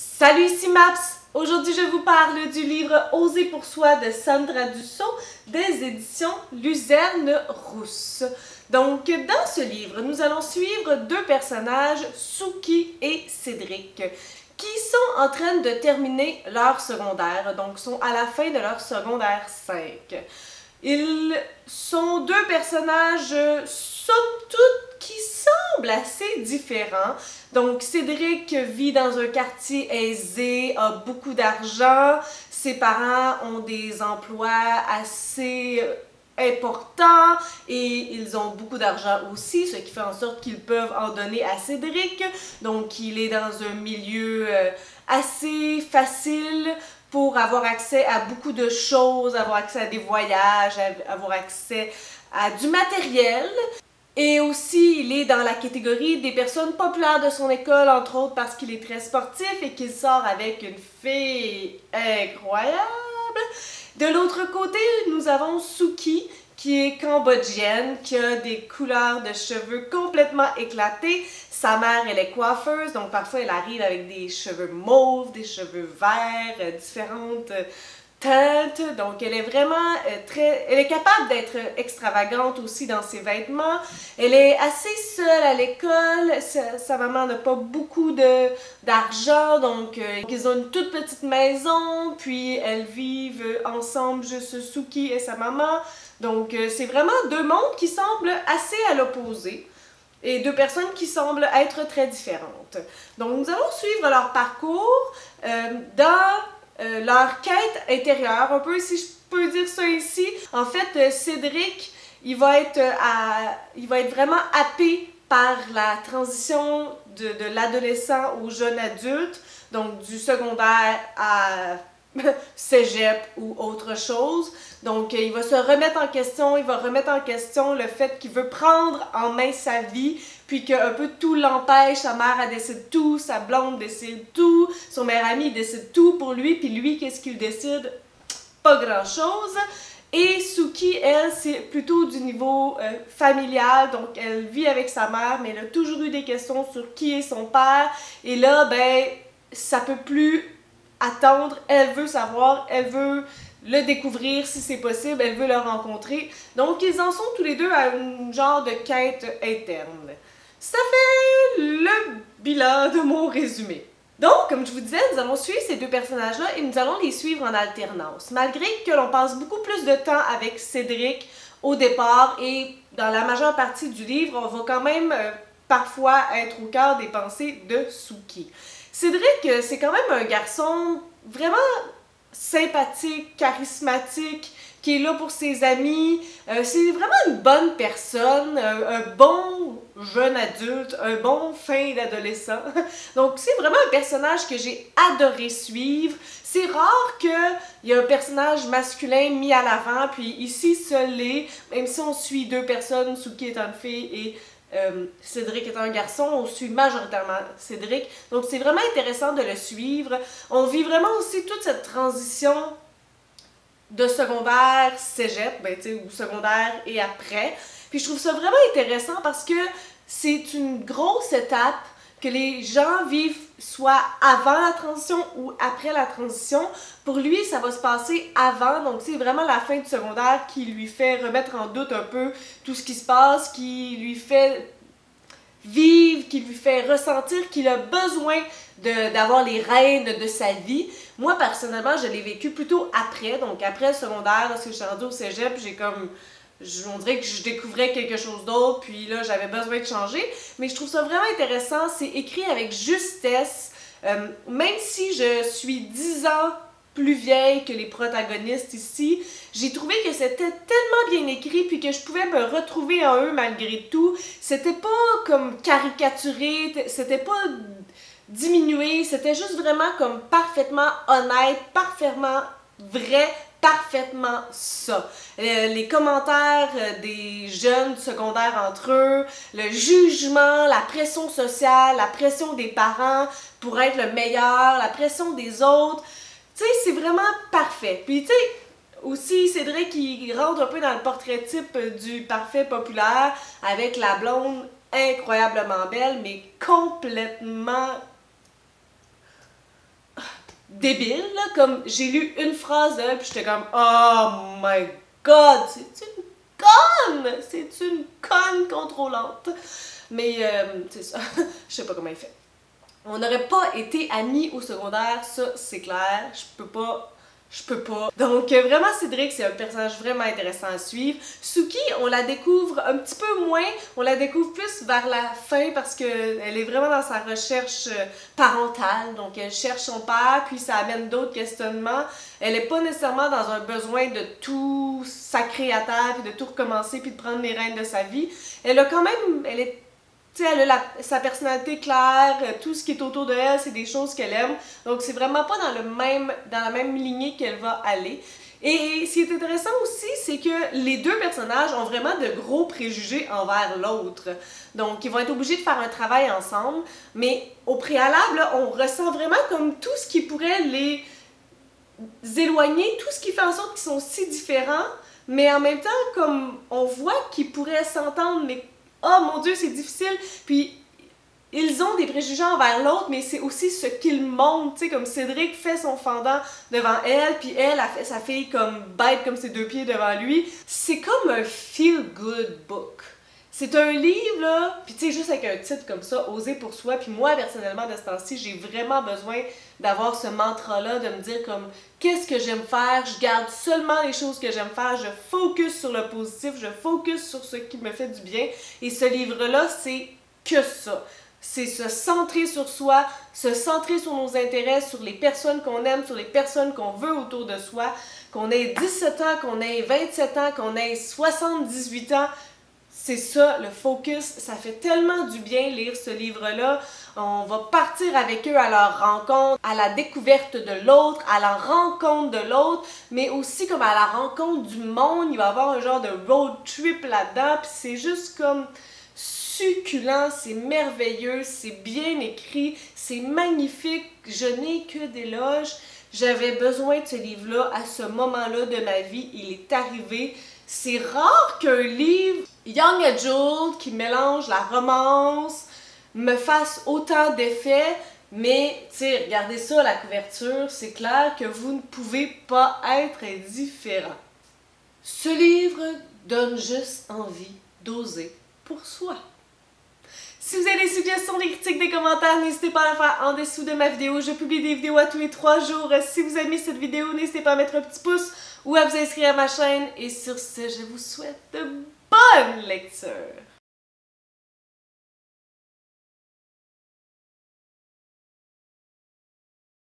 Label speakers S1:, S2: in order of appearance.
S1: Salut, ici Maps! Aujourd'hui, je vous parle du livre Oser pour soi de Sandra Dussault des éditions Luzerne Rousse. Donc, dans ce livre, nous allons suivre deux personnages, Suki et Cédric, qui sont en train de terminer leur secondaire, donc sont à la fin de leur secondaire 5. Ils sont deux personnages, somme toute, qui semblent assez différents. Donc, Cédric vit dans un quartier aisé, a beaucoup d'argent, ses parents ont des emplois assez importants et ils ont beaucoup d'argent aussi, ce qui fait en sorte qu'ils peuvent en donner à Cédric. Donc, il est dans un milieu assez facile pour avoir accès à beaucoup de choses, avoir accès à des voyages, avoir accès à du matériel. Et aussi, il est dans la catégorie des personnes populaires de son école, entre autres parce qu'il est très sportif et qu'il sort avec une fille incroyable. De l'autre côté, nous avons Suki, qui est cambodgienne, qui a des couleurs de cheveux complètement éclatées. Sa mère, elle est coiffeuse, donc parfois elle arrive avec des cheveux mauves, des cheveux verts, différentes teintes. Donc elle est vraiment elle est capable d'être extravagante aussi dans ses vêtements. Elle est assez seule à l'école. Sa maman n'a pas beaucoup d'argent, donc ils ont une toute petite maison, puis elles vivent ensemble, juste Suki et sa maman. Donc c'est vraiment deux mondes qui semblent assez à l'opposé. Et deux personnes qui semblent être très différentes. Donc, nous allons suivre leur parcours dans leur quête intérieure, un peu si je peux dire ça ici. En fait, Cédric, il va être vraiment happé par la transition de l'adolescent au jeune adulte, donc du secondaire à cégep ou autre chose. Donc, il va se remettre en question, il va remettre en question le fait qu'il veut prendre en main sa vie, puis qu'un peu tout l'empêche. Sa mère, elle décide tout, sa blonde décide tout, son meilleur ami décide tout pour lui, puis lui, qu'est-ce qu'il décide? Pas grand-chose. Et Suki, elle, c'est plutôt du niveau familial, donc elle vit avec sa mère, mais elle a toujours eu des questions sur qui est son père, et là, ben, ça peut plus attendre, elle veut savoir, elle veut le découvrir si c'est possible, elle veut le rencontrer. Donc, ils en sont tous les deux à un genre de quête interne. Ça fait le bilan de mon résumé. Donc, comme je vous disais, nous allons suivre ces deux personnages-là et nous allons les suivre en alternance. Malgré que l'on passe beaucoup plus de temps avec Cédric au départ et dans la majeure partie du livre, on va quand même parfois être au cœur des pensées de Suki. Cédric, c'est quand même un garçon vraiment sympathique, charismatique, qui est là pour ses amis. C'est vraiment une bonne personne, un bon jeune adulte, un bon fin d'adolescent. Donc c'est vraiment un personnage que j'ai adoré suivre. C'est rare qu'il y ait un personnage masculin mis à l'avant, puis ici, seul l'est, même si on suit deux personnes, Suki étant une fille et Cédric est un garçon, on suit majoritairement Cédric, donc c'est vraiment intéressant de le suivre. On vit vraiment aussi toute cette transition de secondaire, cégep, ben, ou secondaire et après. Puis je trouve ça vraiment intéressant parce que c'est une grosse étape que les gens vivent soit avant la transition ou après la transition. Pour lui, ça va se passer avant, donc c'est vraiment la fin du secondaire qui lui fait remettre en doute un peu tout ce qui se passe, qui lui fait vivre, qui lui fait ressentir qu'il a besoin d'avoir les rênes de sa vie. Moi, personnellement, je l'ai vécu plutôt après, donc après le secondaire, lorsque je suis rendue au cégep, on dirait que je découvrais quelque chose d'autre, puis là, j'avais besoin de changer. Mais je trouve ça vraiment intéressant, c'est écrit avec justesse. Même si je suis 10 ans plus vieille que les protagonistes ici, j'ai trouvé que c'était tellement bien écrit puis que je pouvais me retrouver en eux malgré tout. C'était pas comme caricaturé, c'était pas diminué, c'était juste vraiment comme parfaitement honnête, parfaitement vrai, parfaitement ça. Les commentaires des jeunes secondaires entre eux, le jugement, la pression sociale, la pression des parents pour être le meilleur, la pression des autres, tu sais, c'est vraiment parfait. Puis tu sais, aussi Cédric il rentre un peu dans le portrait type du parfait populaire avec la blonde incroyablement belle, mais complètement débile, là, comme j'ai lu une phrase d'elle, puis j'étais comme « Oh my God, c'est une conne contrôlante! » Mais c'est ça, je sais pas comment elle fait. On n'aurait pas été amis au secondaire, ça c'est clair, je peux pas. Donc vraiment Cédric, c'est un personnage vraiment intéressant à suivre. Suki, on la découvre un petit peu moins, on la découvre plus vers la fin parce qu'elle est vraiment dans sa recherche parentale. Donc elle cherche son père, puis ça amène d'autres questionnements. Elle est pas nécessairement dans un besoin de tout sacrer à terre, puis de tout recommencer, puis de prendre les rênes de sa vie. Elle a quand même, elle est... Tu sais, elle a sa personnalité claire, tout ce qui est autour de elle, c'est des choses qu'elle aime. Donc, c'est vraiment pas dans la même lignée qu'elle va aller. Et ce qui est intéressant aussi, c'est que les deux personnages ont vraiment de gros préjugés envers l'autre. Donc, ils vont être obligés de faire un travail ensemble. Mais au préalable, là, on ressent vraiment comme tout ce qui pourrait les éloigner, tout ce qui fait en sorte qu'ils sont si différents. Mais en même temps, comme on voit qu'ils pourraient s'entendre, mais oh mon Dieu, c'est difficile. Puis, ils ont des préjugés envers l'autre, mais c'est aussi ce qu'ils montrent. Tu sais, comme Cédric fait son fendant devant elle, puis elle a fait sa fille comme bête comme ses deux pieds devant lui. C'est comme un feel-good book. C'est un livre, là, puis tu sais, juste avec un titre comme ça, Oser pour soi, puis moi, personnellement, de ce temps-ci, j'ai vraiment besoin d'avoir ce mantra-là, de me dire comme, qu'est-ce que j'aime faire, je garde seulement les choses que j'aime faire, je focus sur le positif, je focus sur ce qui me fait du bien, et ce livre-là, c'est que ça. C'est se centrer sur soi, se centrer sur nos intérêts, sur les personnes qu'on aime, sur les personnes qu'on veut autour de soi, qu'on ait 17 ans, qu'on ait 27 ans, qu'on ait 78 ans, c'est ça, le focus, ça fait tellement du bien lire ce livre-là. On va partir avec eux à leur rencontre, à la découverte de l'autre, à la rencontre de l'autre, mais aussi comme à la rencontre du monde. Il va y avoir un genre de road trip là-dedans, puis c'est juste comme succulent, c'est merveilleux, c'est bien écrit, c'est magnifique, je n'ai que d'éloges. J'avais besoin de ce livre-là à ce moment-là de ma vie, il est arrivé. C'est rare qu'un livre young adult qui mélange la romance me fasse autant d'effets, mais tu sais, regardez ça, la couverture, c'est clair que vous ne pouvez pas être indifférent. Ce livre donne juste envie d'oser pour soi. Si vous avez des suggestions, des critiques, des commentaires, n'hésitez pas à le faire en dessous de ma vidéo. Je publie des vidéos à tous les 3 jours. Si vous aimez cette vidéo, n'hésitez pas à mettre un petit pouce ou à vous inscrire à ma chaîne. Et sur ce, je vous souhaite de bonnes lectures!